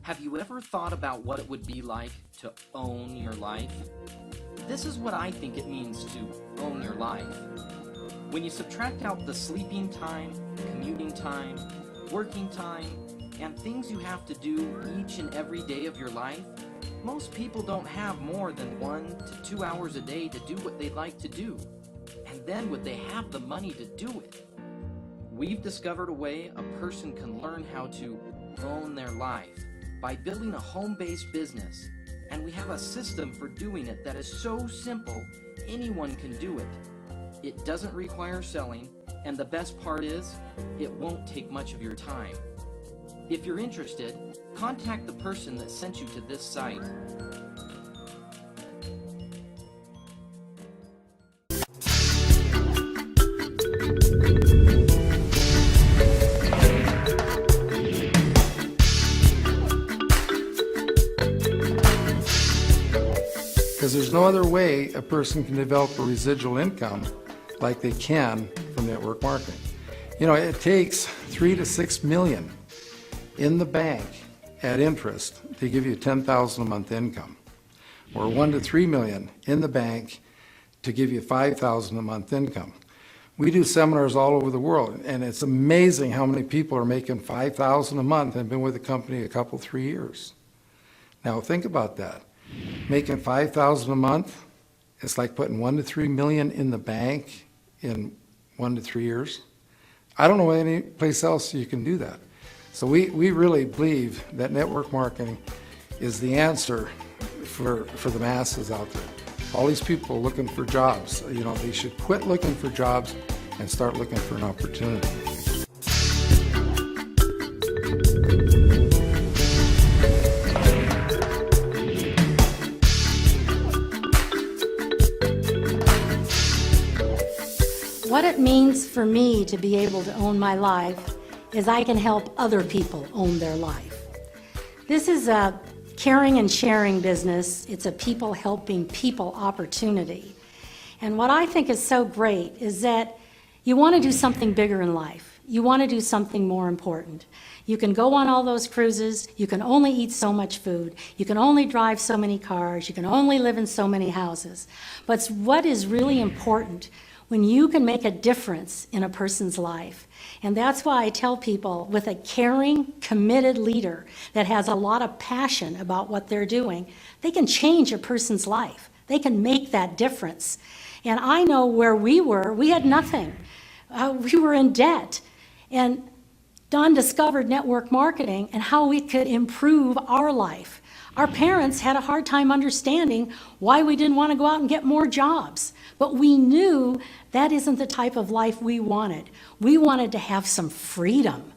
Have you ever thought about what it would be like to own your life? This is what I think it means to own your life. When you subtract out the sleeping time, commuting time, working time, and things you have to do each and every day of your life, most people don't have more than 1 to 2 hours a day to do what they'd like to do. And then would they have the money to do it? We've discovered a way a person can learn how to own their life by building a home-based business. And we have a system for doing it that is so simple, anyone can do it. It doesn't require selling, and the best part is, it won't take much of your time. If you're interested, contact the person that sent you to this site. Because there's no other way a person can develop a residual income like they can from network marketing. You know, it takes 3 to 6 million in the bank at interest to give you 10,000 a month income, or 1 to 3 million in the bank to give you 5,000 a month income. We do seminars all over the world, and it's amazing how many people are making 5,000 a month and have been with the company a couple, 3 years. Now think about that. Making 5,000 a month, it's like putting 1 to 3 million in the bank in 1 to 3 years. I don't know any place else you can do that. So we really believe that network marketing is the answer for the masses out there. All these people looking for jobs, you know, they should quit looking for jobs and start looking for an opportunity. What it means for me to be able to own my life is I can help other people own their life. This is a caring and sharing business. It's a people helping people opportunity. And what I think is so great is that you want to do something bigger in life. You want to do something more important. You can go on all those cruises, you can only eat so much food, you can only drive so many cars, you can only live in so many houses. But what is really important when you can make a difference in a person's life. And that's why I tell people, with a caring, committed leader that has a lot of passion about what they're doing, they can change a person's life. They can make that difference. And I know where we were, we had nothing. We were in debt. And Don discovered network marketing and how we could improve our life. Our parents had a hard time understanding why we didn't want to go out and get more jobs. But we knew that isn't the type of life we wanted. We wanted to have some freedom.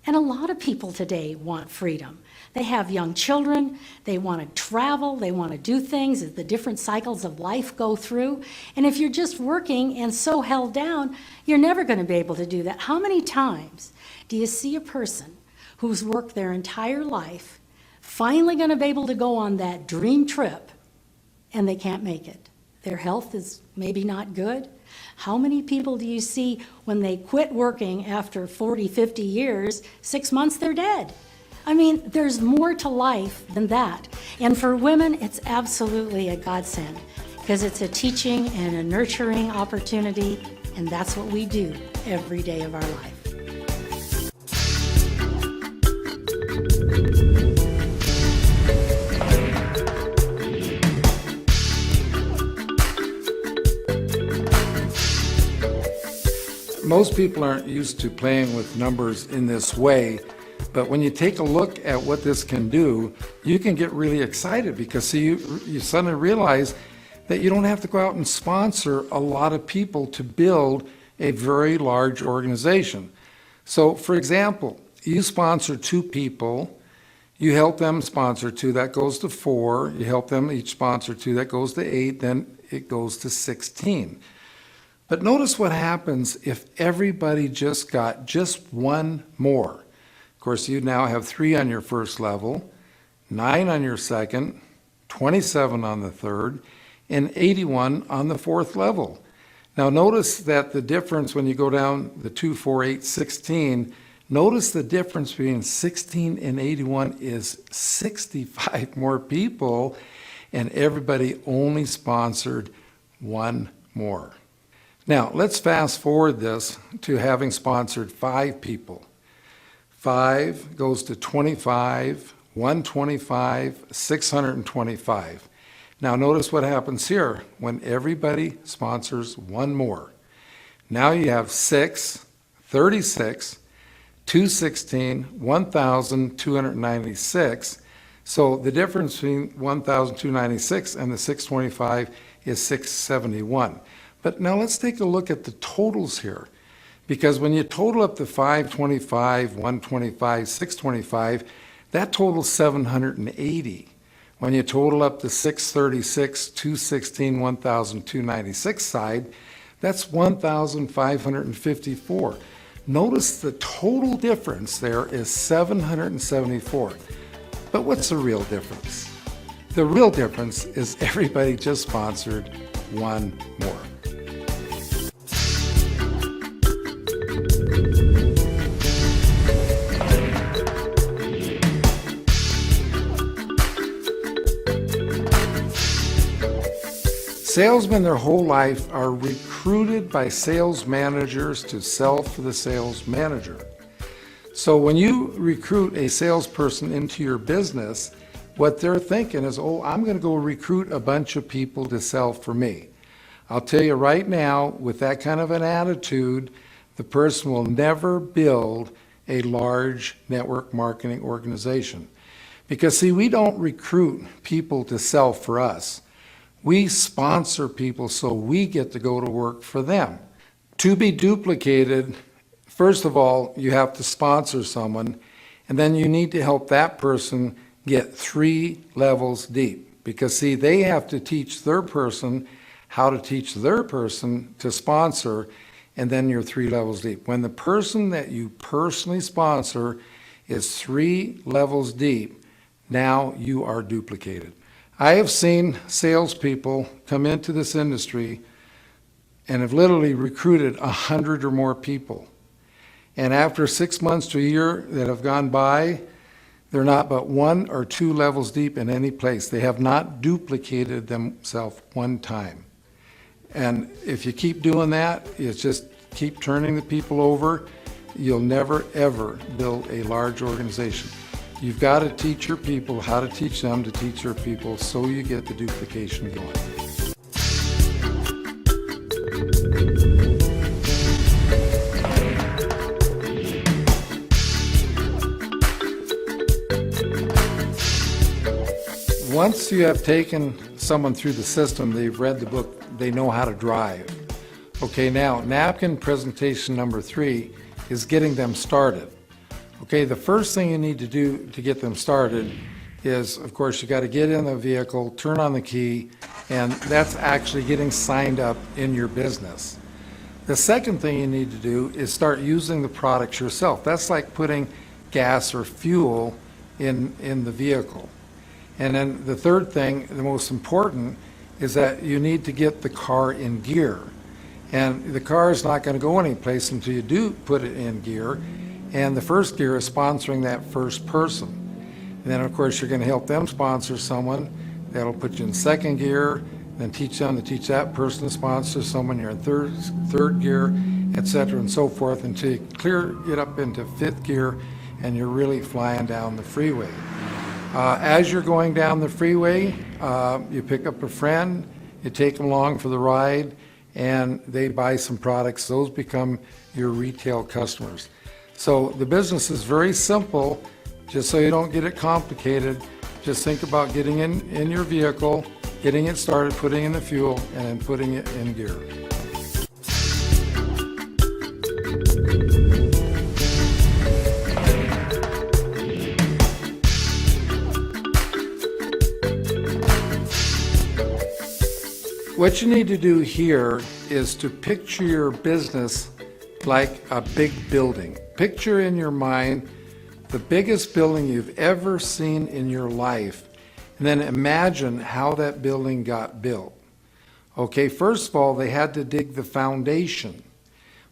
And a lot of people today want freedom. They have young children, they want to travel, they want to do things as the different cycles of life go through. And if you're just working and so held down, you're never going to be able to do that. How many times do you see a person who's worked their entire life finally going to be able to go on that dream trip and they can't make it? Their health is maybe not good. How many people do you see when they quit working after 40, 50 years, 6 months they're dead? I mean, there's more to life than that. And for women, it's absolutely a godsend because it's a teaching and a nurturing opportunity, and that's what we do every day of our life. Most people aren't used to playing with numbers in this way, but when you take a look at what this can do, you can get really excited because you suddenly realize that you don't have to go out and sponsor a lot of people to build a very large organization. So for example, you sponsor 2 people, you help them sponsor 2, that goes to 4, you help them each sponsor 2, that goes to 8, then it goes to 16. But notice what happens if everybody just got just 1 more. Of course, you now have 3 on your first level, 9 on your second, 27 on the third, and 81 on the 4th level. Now notice that the difference when you go down the 2, 4, 8, 16, Notice the difference between 16 and 81 is 65 more people, and everybody only sponsored one more. Now, let's fast forward this to having sponsored 5 people. 5 goes to 25, 125, 625. Now, notice what happens here when everybody sponsors one more. Now you have 6, 36, 216, 1,296. So the difference between 1,296 and the 625 is 671. But now let's take a look at the totals here. Because when you total up the 525, 125, 625, that totals 780. When you total up the 636, 216, 1,296 side, that's 1,554. Notice the total difference there is 774. But what's the real difference? The real difference is everybody just sponsored one more. Salesmen their whole life are recruited by sales managers to sell for the sales manager. So when you recruit a salesperson into your business, what they're thinking is, oh, I'm going to go recruit a bunch of people to sell for me. I'll tell you right now, with that kind of an attitude, the person will never build a large network marketing organization. Because see, we don't recruit people to sell for us. We sponsor people so we get to go to work for them. To be duplicated, first of all, you have to sponsor someone, and then you need to help that person get 3 levels deep. Because see, they have to teach their person how to teach their person to sponsor, and then you're 3 levels deep. When the person that you personally sponsor is 3 levels deep, now you are duplicated. I have seen salespeople come into this industry and have literally recruited 100 or more people. And after 6 months to a year that have gone by, they're not but 1 or 2 levels deep in any place. They have not duplicated themselves one time. And if you keep doing that, it's just keep turning the people over, you'll never ever build a large organization. You've got to teach your people how to teach them to teach their people so you get the duplication going. Once you have taken someone through the system, they've read the book, they know how to drive. Okay, now napkin presentation number 3 is getting them started. Okay, the first thing you need to do to get them started is, of course, you got to get in the vehicle, turn on the key, and that's actually getting signed up in your business. The second thing you need to do is start using the products yourself. That's like putting gas or fuel in the vehicle. And then the third thing, the most important, is that you need to get the car in gear. And the car is not going to go anyplace until you do put it in gear. And the first gear is sponsoring that first person. And then, of course, you're going to help them sponsor someone. That'll put you in second gear, then teach them to teach that person to sponsor someone. You're in third gear, etc., and so forth, until you get up into 5th gear, and you're really flying down the freeway. As you're going down the freeway, you pick up a friend, you take them along for the ride, and they buy some products. Those become your retail customers. So the business is very simple. Just so you don't get it complicated, just think about getting in your vehicle, getting it started, putting in the fuel, and then putting it in gear. What you need to do here is to picture your business like a big building. Picture in your mind the biggest building you've ever seen in your life, and then imagine how that building got built. Okay, first of all, they had to dig the foundation.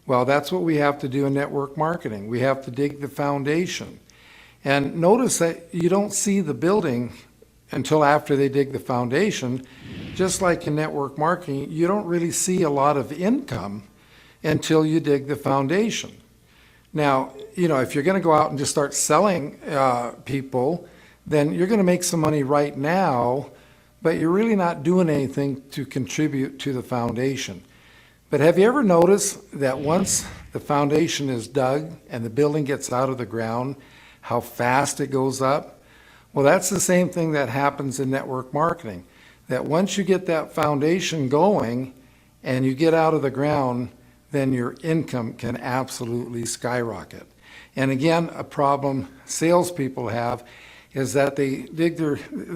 Well, that's what we have to do in network marketing. We have to dig the foundation. And notice that you don't see the building until after they dig the foundation. Just like in network marketing, you don't really see a lot of income until you dig the foundation. Now, if you're going to go out and just start selling people, then you're going to make some money right now, but you're really not doing anything to contribute to the foundation. But have you ever noticed that once the foundation is dug and the building gets out of the ground, how fast it goes up? Well, that's the same thing that happens in network marketing. That once you get that foundation going and you get out of the ground, then your income can absolutely skyrocket. And again, a problem salespeople have is that they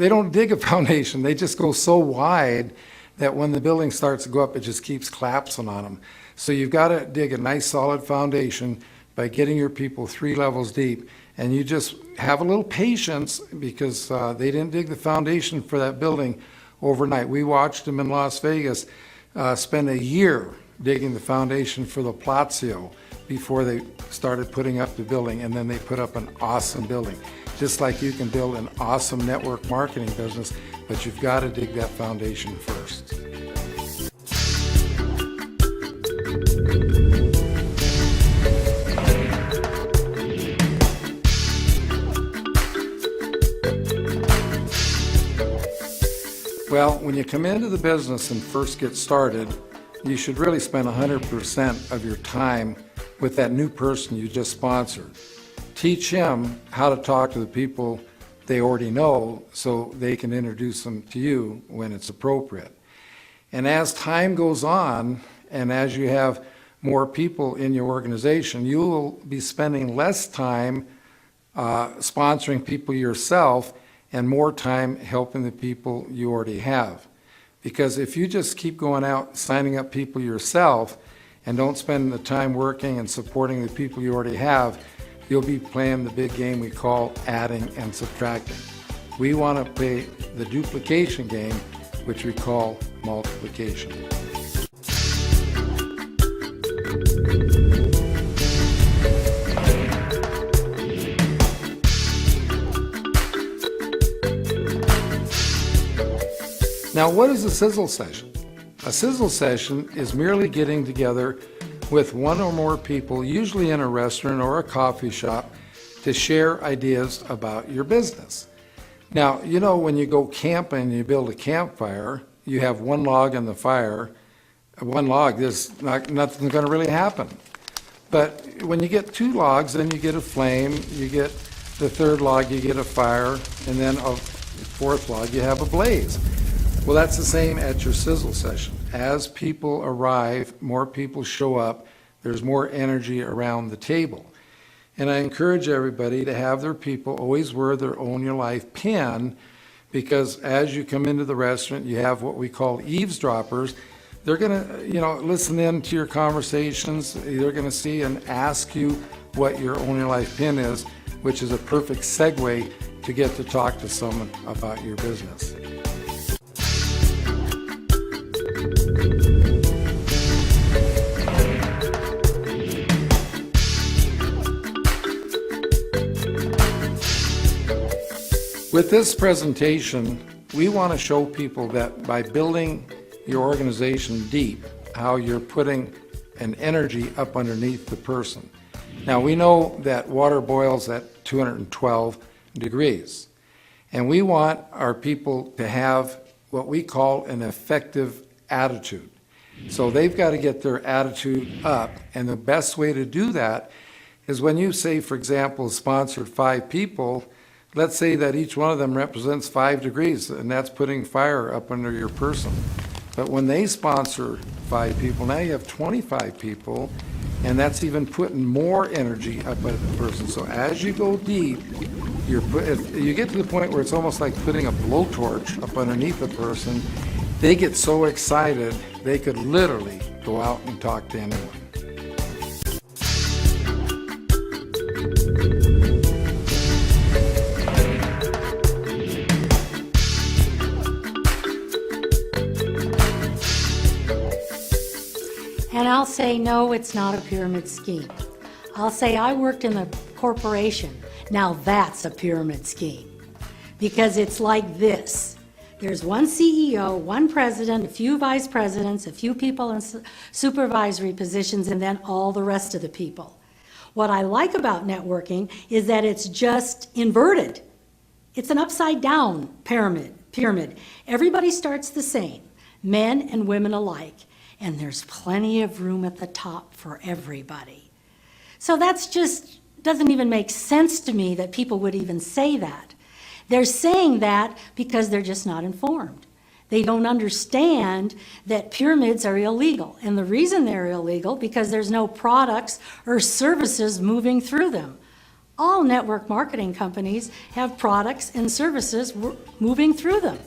don't dig a foundation. They just go so wide that when the building starts to go up, it just keeps collapsing on them. So you've got to dig a nice solid foundation by getting your people 3 levels deep. And you just have a little patience because they didn't dig the foundation for that building overnight. We watched them in Las Vegas spend a year digging the foundation for the Palazzo before they started putting up the building, and then they put up an awesome building. Just like you can build an awesome network marketing business, but you've got to dig that foundation first. Well, when you come into the business and first get started, you should really spend 100% of your time with that new person you just sponsored. Teach him how to talk to the people they already know so they can introduce them to you when it's appropriate. And as time goes on, and as you have more people in your organization, you will be spending less time sponsoring people yourself and more time helping the people you already have. Because if you just keep going out signing up people yourself and don't spend the time working and supporting the people you already have, you'll be playing the big game we call adding and subtracting. We want to play the duplication game, which we call multiplication. Now, what is a Sizzle session? A Sizzle session is merely getting together with one or more people, usually in a restaurant or a coffee shop, to share ideas about your business. Now, when you go camping and you build a campfire, you have one log in the fire. One log, nothing's going to really happen. But when you get 2 logs, then you get a flame, you get the 3rd log, you get a fire, and then a 4th log, you have a blaze. Well, that's the same at your Sizzle session. As people arrive, more people show up, there's more energy around the table. And I encourage everybody to have their people always wear their Own Your Life pin, because as you come into the restaurant, you have what we call eavesdroppers. They're going to, listen in to your conversations. They're going to see and ask you what your Own Your Life pin is, which is a perfect segue to get to talk to someone about your business. With this presentation, we want to show people that by building your organization deep, how you're putting an energy up underneath the person. Now, we know that water boils at 212 degrees, and we want our people to have what we call an effective attitude. So they've got to get their attitude up, and the best way to do that is when you say, for example, sponsored 5 people, let's say that each one of them represents 5 degrees, and that's putting fire up under your person. But when they sponsor 5 people, now you have 25 people, and that's even putting more energy up under the person. So as you go deep, you get to the point where it's almost like putting a blowtorch up underneath the person. They get so excited, they could literally go out and talk to anyone. say, no, it's not a pyramid scheme. I'll say, I worked in the corporation. Now that's a pyramid scheme. Because it's like this. There's one CEO, one president, a few vice presidents, a few people in supervisory positions, and then all the rest of the people. What I like about networking is that it's just inverted. It's an upside down pyramid. Everybody starts the same, men and women alike, and there's plenty of room at the top for everybody. So that's just, doesn't even make sense to me that people would even say that. They're saying that because they're just not informed. They don't understand that pyramids are illegal. And the reason they're illegal, because there's no products or services moving through them. All network marketing companies have products and services moving through them.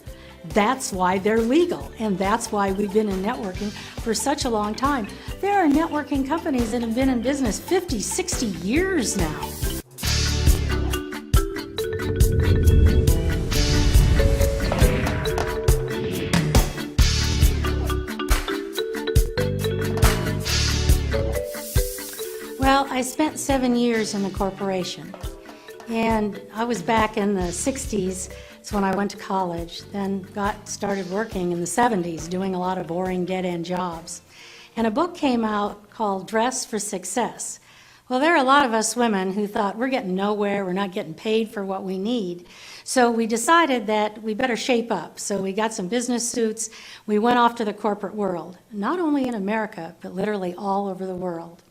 That's why they're legal, and that's why we've been in networking for such a long time. There are networking companies that have been in business 50, 60 years now. Well, I spent 7 years in the corporation, and I was back in the 60s. It's when I went to college, then started working in the 70s, doing a lot of boring dead-end jobs. And a book came out called Dress for Success. Well, there are a lot of us women who thought, we're getting nowhere, we're not getting paid for what we need. So we decided that we better shape up. So we got some business suits, we went off to the corporate world, not only in America, but literally all over the world.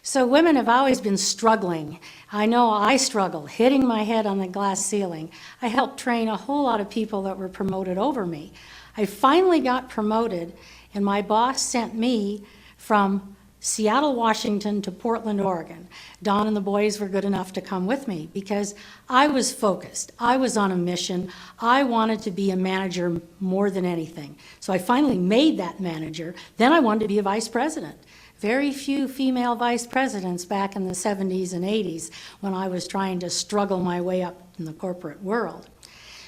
So women have always been struggling. I know I struggled, hitting my head on the glass ceiling. I helped train a whole lot of people that were promoted over me. I finally got promoted, and my boss sent me from Seattle, Washington to Portland, Oregon. Don and the boys were good enough to come with me because I was focused. I was on a mission. I wanted to be a manager more than anything. So I finally made that manager. Then I wanted to be a vice president. Very few female vice presidents back in the 70s and 80s when I was trying to struggle my way up in the corporate world.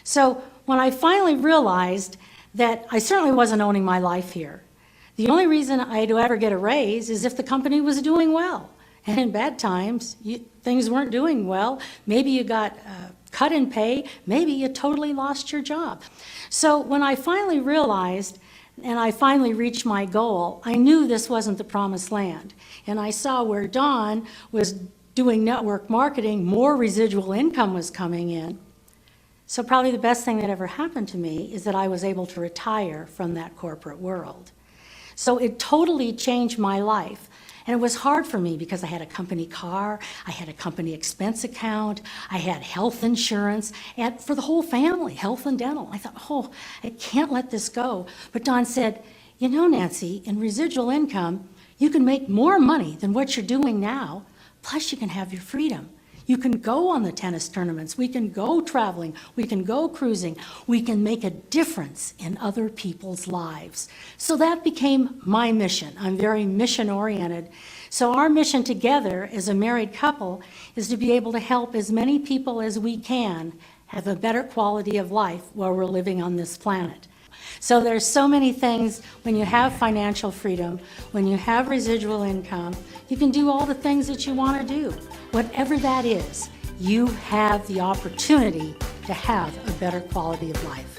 So when I finally realized that I certainly wasn't owning my life here, the only reason I'd ever get a raise is if the company was doing well. And in bad times, things weren't doing well. Maybe you got cut in pay, maybe you totally lost your job. So when I finally realized and I finally reached my goal, I knew this wasn't the promised land. And I saw where Don was doing network marketing, more residual income was coming in. So probably the best thing that ever happened to me is that I was able to retire from that corporate world. So it totally changed my life. And it was hard for me because I had a company car, I had a company expense account, I had health insurance, and for the whole family, health and dental. I thought, oh, I can't let this go. But Don said, you know, Nancy, in residual income, you can make more money than what you're doing now, plus you can have your freedom. You can go on the tennis tournaments, we can go traveling, we can go cruising, we can make a difference in other people's lives. So that became my mission. I'm very mission-oriented. So our mission together as a married couple is to be able to help as many people as we can have a better quality of life while we're living on this planet. So there's so many things when you have financial freedom, when you have residual income, you can do all the things that you want to do. Whatever that is, you have the opportunity to have a better quality of life.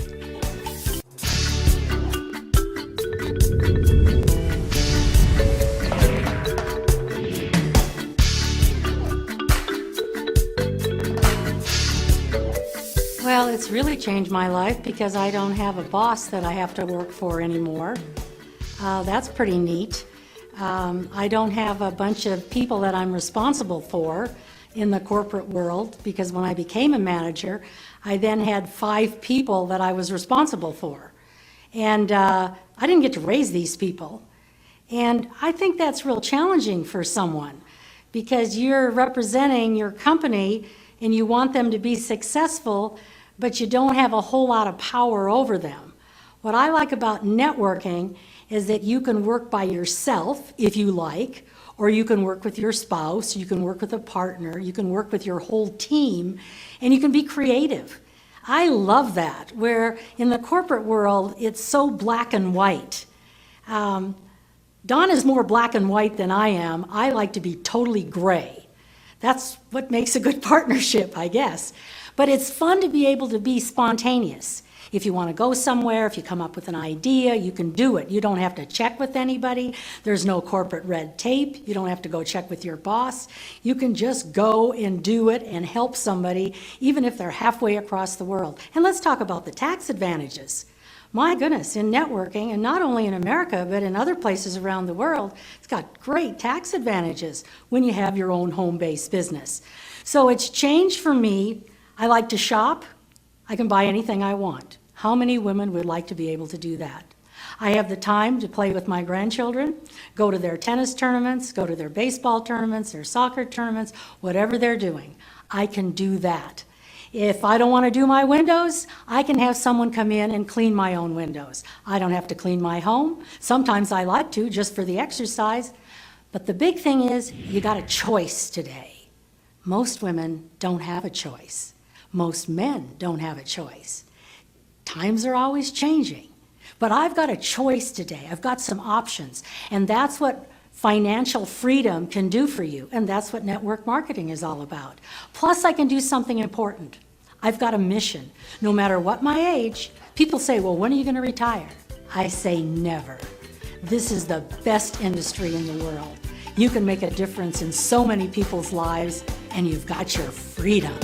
Well, it's really changed my life because I don't have a boss that I have to work for anymore. That's pretty neat. I don't have a bunch of people that I'm responsible for in the corporate world because when I became a manager, I then had 5 people that I was responsible for. And I didn't get to raise these people. And I think that's real challenging for someone because you're representing your company and you want them to be successful, but you don't have a whole lot of power over them. What I like about networking is that you can work by yourself if you like, or you can work with your spouse, you can work with a partner, you can work with your whole team, and you can be creative. I love that, where in the corporate world, it's so black and white. Don is more black and white than I am. I like to be totally gray. That's what makes a good partnership, I guess. But it's fun to be able to be spontaneous. If you want to go somewhere, if you come up with an idea, you can do it. You don't have to check with anybody. There's no corporate red tape. You don't have to go check with your boss. You can just go and do it and help somebody, even if they're halfway across the world. And let's talk about the tax advantages. My goodness, in networking, and not only in America, but in other places around the world, it's got great tax advantages when you have your own home-based business. So it's changed for me. I like to shop. I can buy anything I want. How many women would like to be able to do that? I have the time to play with my grandchildren, go to their tennis tournaments, go to their baseball tournaments, their soccer tournaments, whatever they're doing. I can do that. If I don't want to do my windows, I can have someone come in and clean my own windows. I don't have to clean my home. Sometimes I like to, just for the exercise. But the big thing is, you got a choice today. Most women don't have a choice. Most men don't have a choice. Times are always changing, but I've got a choice today. I've got some options, and that's what financial freedom can do for you, and that's what network marketing is all about. Plus, I can do something important. I've got a mission. No matter what my age, people say, well, when are you going to retire? I say never. This is the best industry in the world. You can make a difference in so many people's lives, and you've got your freedom.